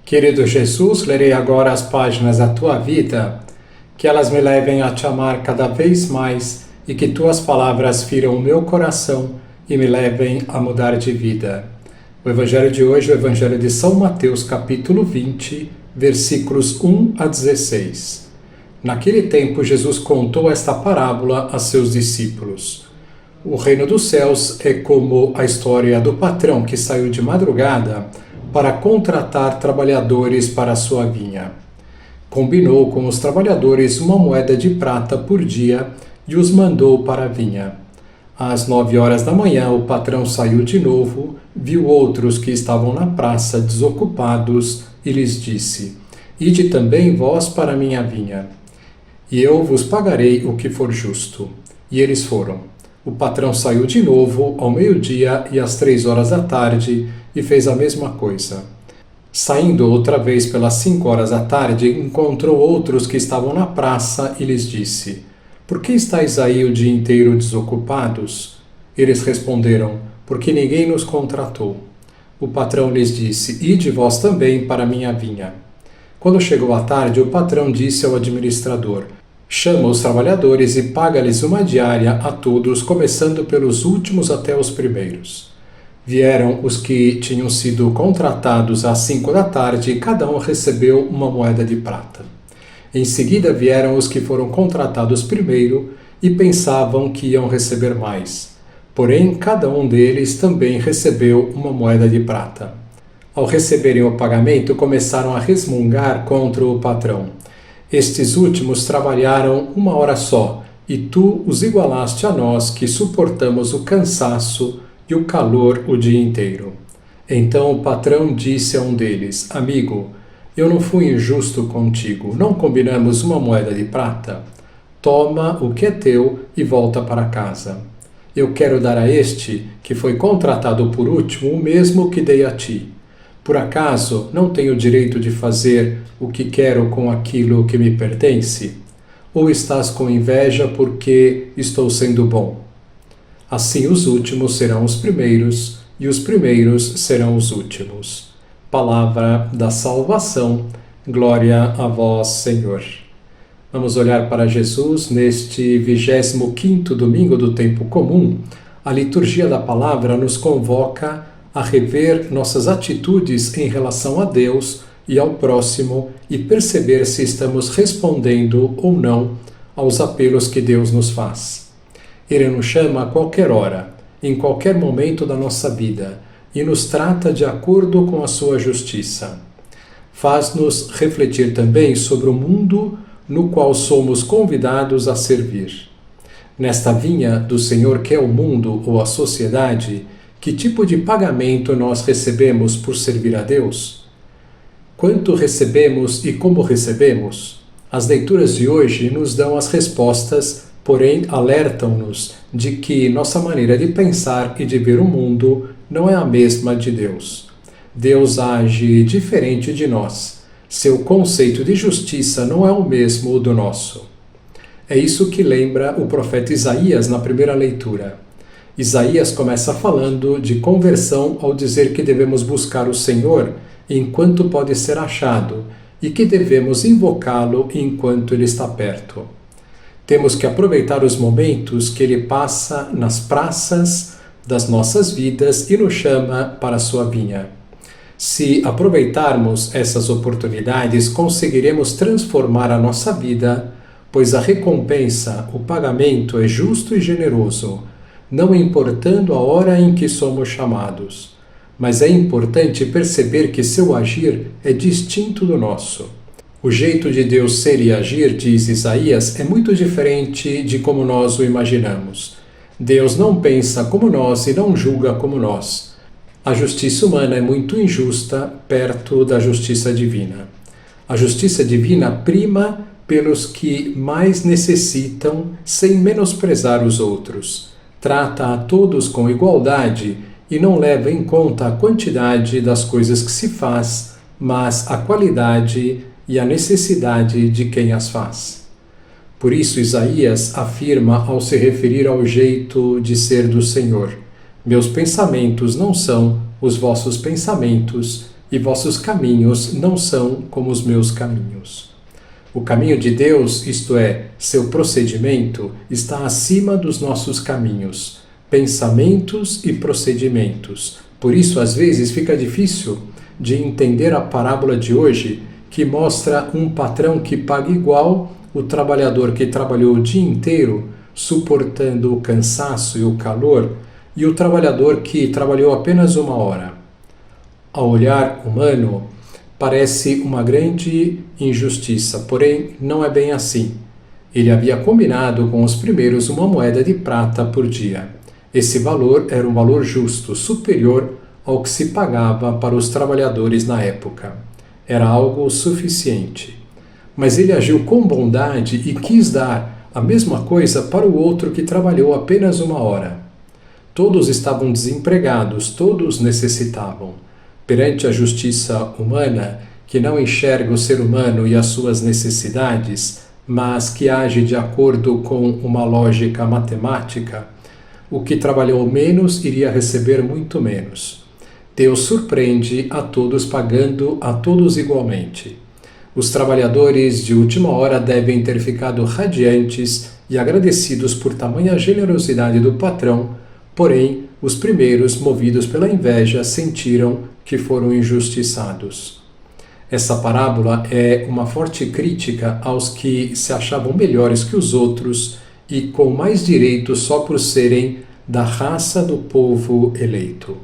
Querido Jesus, lerei agora as páginas da Tua vida, que elas me levem a Te amar cada vez mais e que Tuas palavras firam o meu coração e me levem a mudar de vida. O Evangelho de hoje é o Evangelho de São Mateus, capítulo 20, versículos 1 a 16. Naquele tempo, Jesus contou esta parábola a seus discípulos. O reino dos céus é como a história do patrão que saiu de madrugada para contratar trabalhadores para a sua vinha. Combinou com os trabalhadores uma moeda de prata por dia e os mandou para a vinha. Às 9 horas da manhã, o patrão saiu de novo, viu outros que estavam na praça desocupados e lhes disse: Ide também vós para a minha vinha, e eu vos pagarei o que for justo. E eles foram. O patrão saiu de novo ao meio-dia e às 3 horas da tarde e fez a mesma coisa. Saindo outra vez pelas 5 horas da tarde, encontrou outros que estavam na praça e lhes disse: Por que estáis aí o dia inteiro desocupados? Eles responderam: Porque ninguém nos contratou. O patrão lhes disse: Ide vós também para a minha vinha. Quando chegou a tarde, o patrão disse ao administrador: Chama os trabalhadores e paga-lhes uma diária a todos, começando pelos últimos até os primeiros. Vieram os que tinham sido contratados às 5 da tarde e cada um recebeu uma moeda de prata. Em seguida vieram os que foram contratados primeiro e pensavam que iam receber mais. Porém, cada um deles também recebeu uma moeda de prata. Ao receberem o pagamento, começaram a resmungar contra o patrão. Estes últimos trabalharam 1 hora só, e tu os igualaste a nós que suportamos o cansaço e o calor o dia inteiro. Então o patrão disse a um deles: Amigo, eu não fui injusto contigo, não combinamos uma moeda de prata? Toma o que é teu e volta para casa. Eu quero dar a este, que foi contratado por último, o mesmo que dei a ti. Por acaso não tenho direito de fazer o que quero com aquilo que me pertence? Ou estás com inveja porque estou sendo bom? Assim os últimos serão os primeiros, e os primeiros serão os últimos. Palavra da salvação, glória a vós, Senhor. Vamos olhar para Jesus neste 25º domingo do tempo comum. A liturgia da palavra nos convoca a rever nossas atitudes em relação a Deus e ao próximo e perceber se estamos respondendo ou não aos apelos que Deus nos faz. Ele nos chama a qualquer hora, em qualquer momento da nossa vida, e nos trata de acordo com a sua justiça. Faz-nos refletir também sobre o mundo no qual somos convidados a servir. Nesta vinha do Senhor que é o mundo ou a sociedade, que tipo de pagamento nós recebemos por servir a Deus? Quanto recebemos e como recebemos? As leituras de hoje nos dão as respostas, porém alertam-nos de que nossa maneira de pensar e de ver o mundo não é a mesma de Deus. Deus age diferente de nós. Seu conceito de justiça não é o mesmo do nosso. É isso que lembra o profeta Isaías na primeira leitura. Isaías começa falando de conversão ao dizer que devemos buscar o Senhor enquanto pode ser achado e que devemos invocá-lo enquanto ele está perto. Temos que aproveitar os momentos que ele passa nas praças das nossas vidas e nos chama para a sua vinha. Se aproveitarmos essas oportunidades, conseguiremos transformar a nossa vida, pois a recompensa, o pagamento é justo e generoso, não importando a hora em que somos chamados. Mas é importante perceber que seu agir é distinto do nosso. O jeito de Deus ser e agir, diz Isaías, é muito diferente de como nós o imaginamos. Deus não pensa como nós e não julga como nós. A justiça humana é muito injusta perto da justiça divina. A justiça divina prima pelos que mais necessitam, sem menosprezar os outros. Trata a todos com igualdade e não leva em conta a quantidade das coisas que se faz, mas a qualidade e a necessidade de quem as faz. Por isso Isaías afirma ao se referir ao jeito de ser do Senhor: Meus pensamentos não são os vossos pensamentos, e vossos caminhos não são como os meus caminhos. O caminho de Deus, isto é, seu procedimento, está acima dos nossos caminhos, pensamentos e procedimentos. Por isso, às vezes, fica difícil de entender a parábola de hoje, que mostra um patrão que paga igual o trabalhador que trabalhou o dia inteiro, suportando o cansaço e o calor, e o trabalhador que trabalhou apenas 1 hora. Ao olhar humano, parece uma grande injustiça, porém não é bem assim. Ele havia combinado com os primeiros 1 moeda de prata por dia. Esse valor era um valor justo, superior ao que se pagava para os trabalhadores na época. Era algo suficiente. Mas ele agiu com bondade e quis dar a mesma coisa para o outro que trabalhou apenas 1 hora. Todos estavam desempregados, todos necessitavam. Perante a justiça humana, que não enxerga o ser humano e as suas necessidades, mas que age de acordo com uma lógica matemática, o que trabalhou menos iria receber muito menos. Deus surpreende a todos pagando a todos igualmente. Os trabalhadores de última hora devem ter ficado radiantes e agradecidos por tamanha generosidade do patrão, porém, os primeiros, movidos pela inveja, sentiram que foram injustiçados. Essa parábola é uma forte crítica aos que se achavam melhores que os outros e com mais direitos só por serem da raça do povo eleito.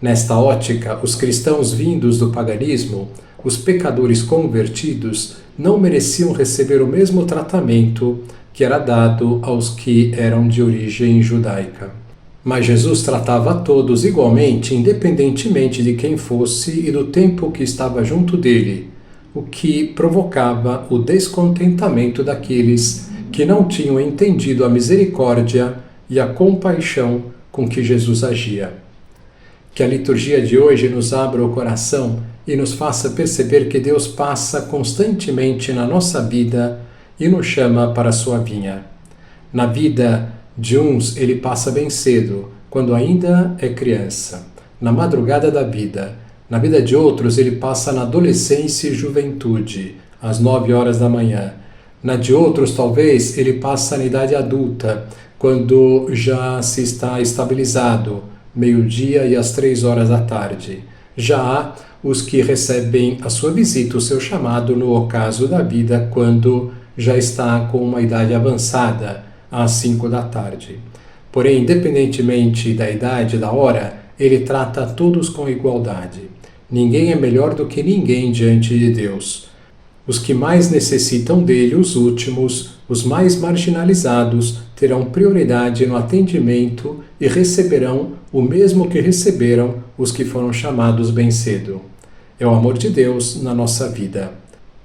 Nesta ótica, os cristãos vindos do paganismo, os pecadores convertidos, não mereciam receber o mesmo tratamento que era dado aos que eram de origem judaica. Mas Jesus tratava a todos igualmente, independentemente de quem fosse e do tempo que estava junto dele, o que provocava o descontentamento daqueles que não tinham entendido a misericórdia e a compaixão com que Jesus agia. Que a liturgia de hoje nos abra o coração e nos faça perceber que Deus passa constantemente na nossa vida e nos chama para a sua vinha. Na vida de uns, ele passa bem cedo, quando ainda é criança, na madrugada da vida. Na vida de outros, ele passa na adolescência e juventude, às 9 horas da manhã. Na de outros, talvez, ele passa na idade adulta, quando já se está estabilizado, meio-dia e às 3 horas da tarde. Já há os que recebem a sua visita, o seu chamado, no ocaso da vida, quando já está com uma idade avançada, às 5 da tarde. Porém, independentemente da idade e da hora, ele trata a todos com igualdade. Ninguém é melhor do que ninguém diante de Deus. Os que mais necessitam dele, os últimos, os mais marginalizados, terão prioridade no atendimento e receberão o mesmo que receberam os que foram chamados bem cedo. É o amor de Deus na nossa vida.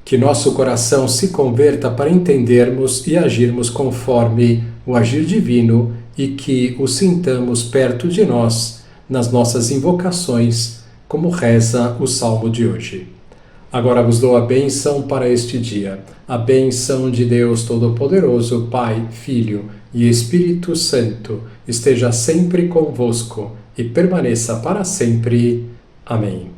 Que nosso coração se converta para entendermos e agirmos conforme o agir divino e que o sintamos perto de nós nas nossas invocações, como reza o Salmo de hoje. Agora vos dou a bênção para este dia. A bênção de Deus Todo-Poderoso, Pai, Filho e Espírito Santo, esteja sempre convosco e permaneça para sempre. Amém.